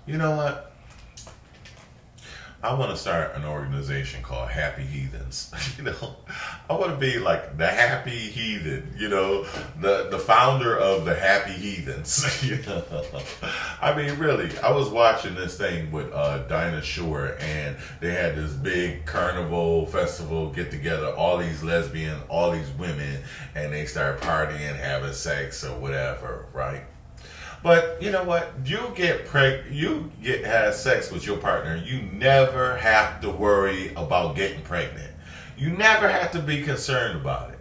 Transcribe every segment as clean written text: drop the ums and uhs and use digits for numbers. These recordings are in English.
You know what? I want to start an organization called Happy Heathens. I want to be like the Happy Heathen. The founder of the Happy Heathens. I mean, really, I was watching this thing with Dinah Shore, and they had this big carnival festival get together, all these lesbians, all these women, and they start partying, having sex or whatever, right? But you know what? Have sex with your partner. You never have to worry about getting pregnant. You never have to be concerned about it.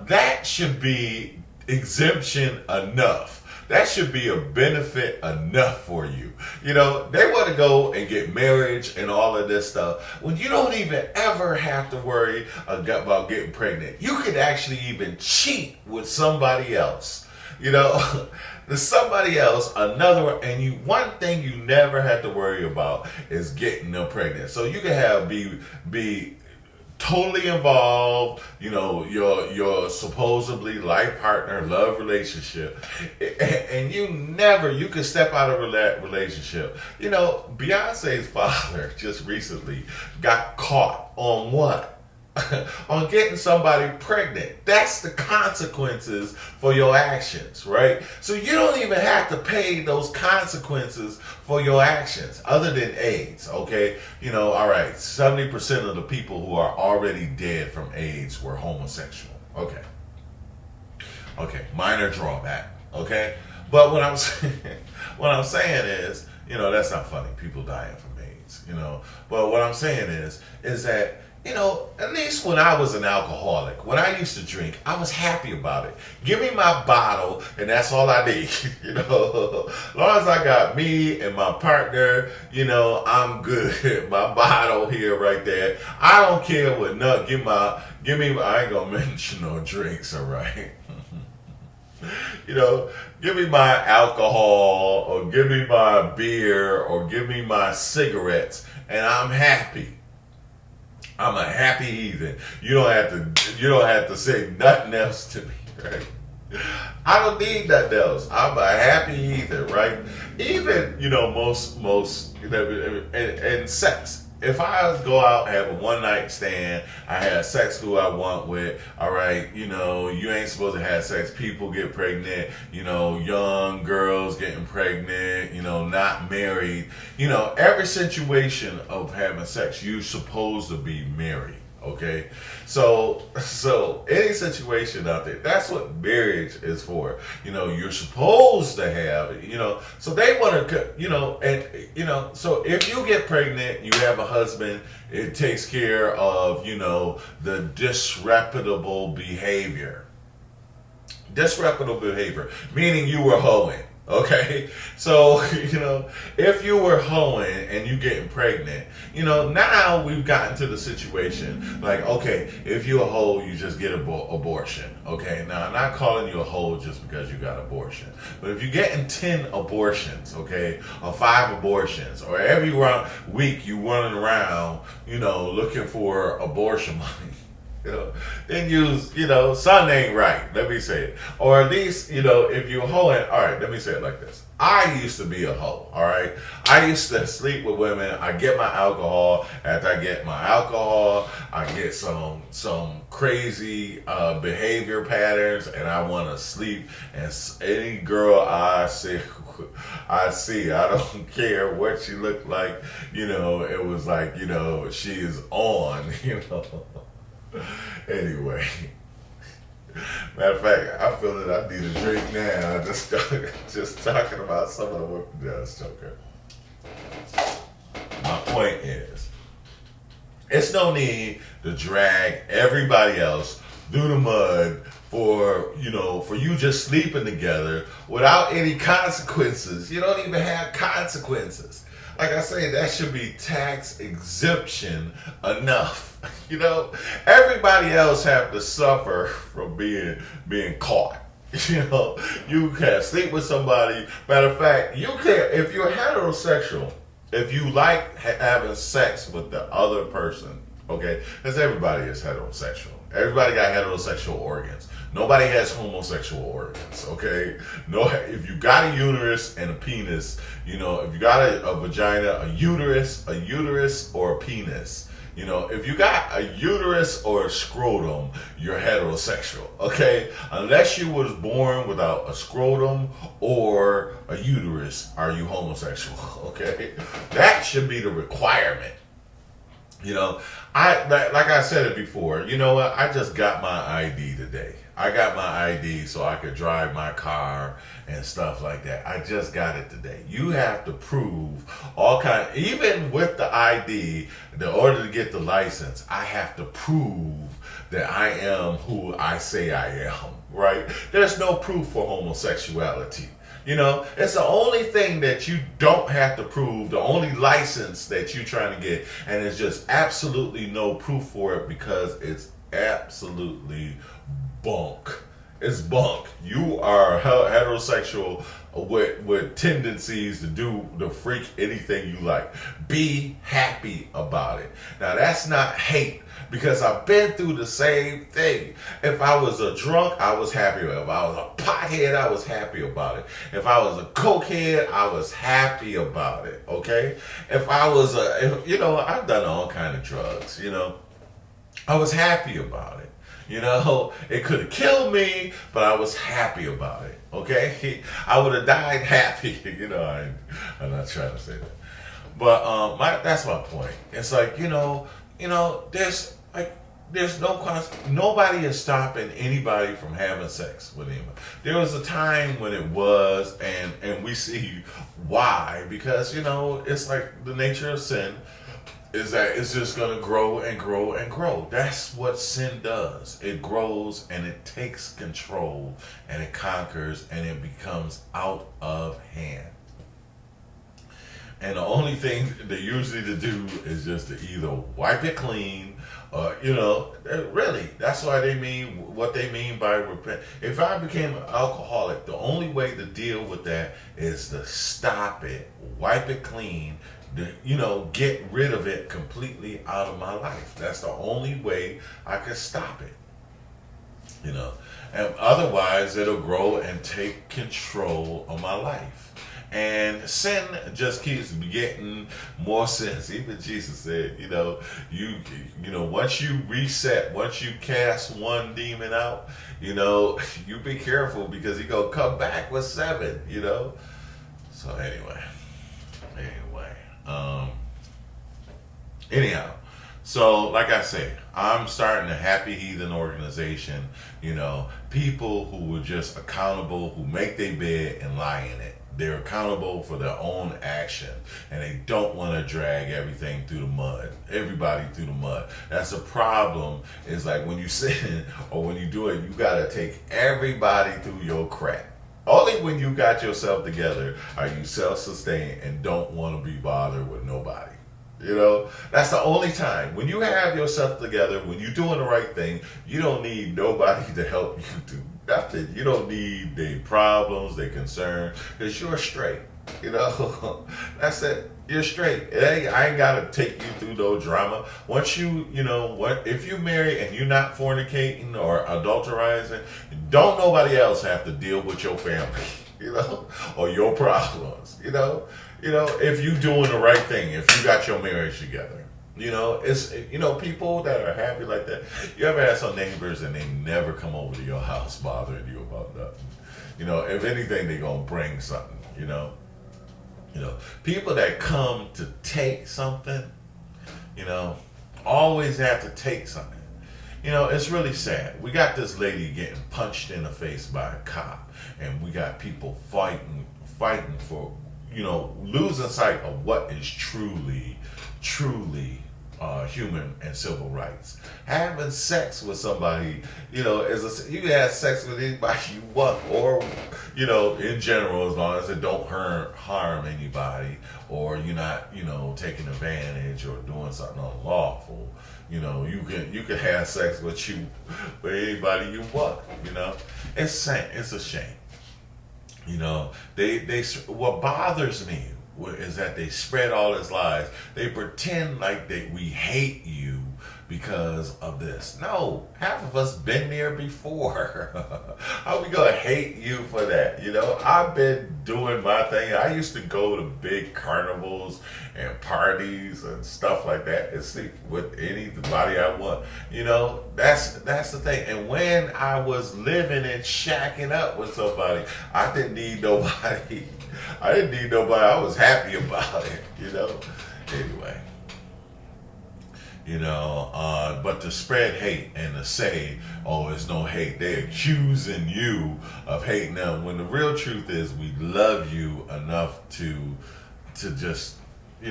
That should be exemption enough. That should be a benefit enough for you. They want to go and get marriage and all of this stuff when you don't even ever have to worry about getting pregnant. You could actually even cheat with somebody else. There's somebody else, another one, and one thing you never have to worry about is getting them pregnant. So you can be totally involved, your supposedly life partner, love relationship, and you can step out of that relationship. Beyonce's father just recently got caught on what? On getting somebody pregnant. That's the consequences for your actions, right? So you don't even have to pay those consequences for your actions other than AIDS, okay? All right, 70% of the people who are already dead from AIDS were homosexual. Okay, minor drawback, okay? But what I'm saying is, that's not funny. People dying from AIDS, But what I'm saying is that at least when I was an alcoholic, when I used to drink, I was happy about it. Give me my bottle, and that's all I need. As long as I got me and my partner, I'm good. My bottle here, right there. I don't care what nut. Give me. I ain't gonna mention no drinks, all right. Give me my alcohol, or give me my beer, or give me my cigarettes, and I'm happy. I'm a happy heathen. You don't have to say nothing else to me, right? I don't need nothing else. I'm a happy heathen, right? Even, most and sex. If I go out and have a one night stand, I have sex who I want with, all right, you ain't supposed to have sex. People get pregnant, young girls getting pregnant, not married. Every situation of having sex, you're supposed to be married. Okay, so any situation out there, that's what marriage is for. You're supposed to have, so they want to, and so if you get pregnant, you have a husband, it takes care of, the disreputable behavior. Disreputable behavior, meaning you were hoeing. Okay, so if you were hoeing and you getting pregnant, now we've gotten to the situation like, okay, if you're a hoe, you just get abortion. Okay, now I'm not calling you a hoe just because you got abortion, but if you're getting 10 abortions, okay, or 5 abortions, or every week you running around, looking for abortion money. Then something ain't right. Let me say it. Or at least, if you're hoeing, all right, let me say it like this. I used to be a hoe, all right? I used to sleep with women. I get my alcohol. After I get my alcohol, I get some crazy behavior patterns, and I want to sleep. And any girl I see, I don't care what she looked like. It was like, she is on, Anyway, matter of fact, I feel that I need a drink now. Just talking about some of the work. Just joking. My point is, it's no need to drag everybody else through the mud for you just sleeping together without any consequences. You don't even have consequences. Like I say, that should be tax exemption enough. Everybody else have to suffer from being caught. You can sleep with somebody. Matter of fact, you can, if you're heterosexual, if you like having sex with the other person, okay, because everybody is heterosexual. Everybody got heterosexual organs. Nobody has homosexual organs, okay? No, if you got a uterus and a penis, if you got a vagina, a uterus or a penis, if you got a uterus or a scrotum, you're heterosexual, okay? Unless you was born without a scrotum or a uterus, are you homosexual, okay? That should be the requirement. Like I said it before, you know what? I just got my ID today. I got my ID so I could drive my car and stuff like that. I just got it today. You have to prove even with the ID, in order to get the license, I have to prove that I am who I say I am, right? There's no proof for homosexuality. It's the only thing that you don't have to prove, the only license that you're trying to get, and there's just absolutely no proof for it because it's absolutely bunk. It's bunk. You are heterosexual with tendencies to freak anything you like. Be happy about it. Now that's not hate, because I've been through the same thing. If I was a drunk, I was happy about it. If I was a pothead, I was happy about it. If I was a cokehead, I was happy about it. Okay? If I was I've done all kind of drugs. I was happy about it. It could have killed me, but I was happy about it. Okay? I would have died happy. I'm not trying to say that. But that's my point. It's like, there's nobody is stopping anybody from having sex with anyone. There was a time when it was, and we see why, because it's like the nature of sin is that it's just going to grow and grow and grow. That's what sin does. It grows and it takes control and it conquers and it becomes out of hand. And the only thing they usually to do is just to either wipe it clean, really, that's why what they mean by repent. If I became an alcoholic, the only way to deal with that is to stop it, wipe it clean, get rid of it completely out of my life. That's the only way I could stop it. And otherwise it'll grow and take control of my life. And sin just keeps getting more sins. Even Jesus said, once you reset, once you cast one demon out, you be careful because he gonna come back with 7. So anyhow, so like I say, I'm starting a Happy Heathen organization. People who are just accountable, who make their bed and lie in it. They're accountable for their own action, and they don't want to drag everybody through the mud. That's a problem. Is like when you sin or when you do it, you got to take everybody through your crap. Only when you got yourself together are you self-sustained and don't want to be bothered with nobody. That's the only time. When you have yourself together, when you're doing the right thing, you don't need nobody to help you do nothing. You don't need their problems, their concerns, because you're straight. That's it. You're straight. I ain't got to take you through no drama. Once if you're married and you're not fornicating or adulterizing, don't nobody else have to deal with your family, or your problems, if you doing the right thing, if you got your marriage together. It's people that are happy like that. You ever had some neighbors and they never come over to your house bothering you about nothing? If anything, they gonna bring something. People that come to take something, always have to take something. It's really sad. We got this lady getting punched in the face by a cop, and we got people fighting for, losing sight of what is truly human and civil rights. Having sex with somebody, you can have sex with anybody you want, or, in general, as long as it don't harm anybody, or you're not, taking advantage or doing something unlawful. You can have sex with anybody you want. It's a shame. What bothers me is that they spread all this lies. They pretend like we hate you because of this. No, half of us been there before. How we gonna hate you for that? You know, I've been doing my thing. I used to go to big carnivals and parties and stuff like that and sleep with anybody I want. You know, that's the thing. And when I was living and shacking up with somebody, I didn't need nobody. I didn't need nobody. I was happy about it, you know. Anyway, but to spread hate and to say, oh, it's no hate, they're accusing you of hating them, when the real truth is we love you enough to just, we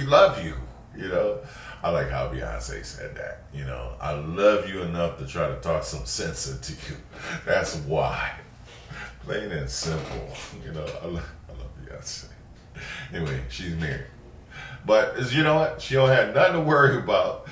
love you, I like how Beyonce said that, I love you enough to try to talk some sense into you. That's why. Plain and simple, I love Beyonce. Anyway, she's married. But you know what? She don't have nothing to worry about,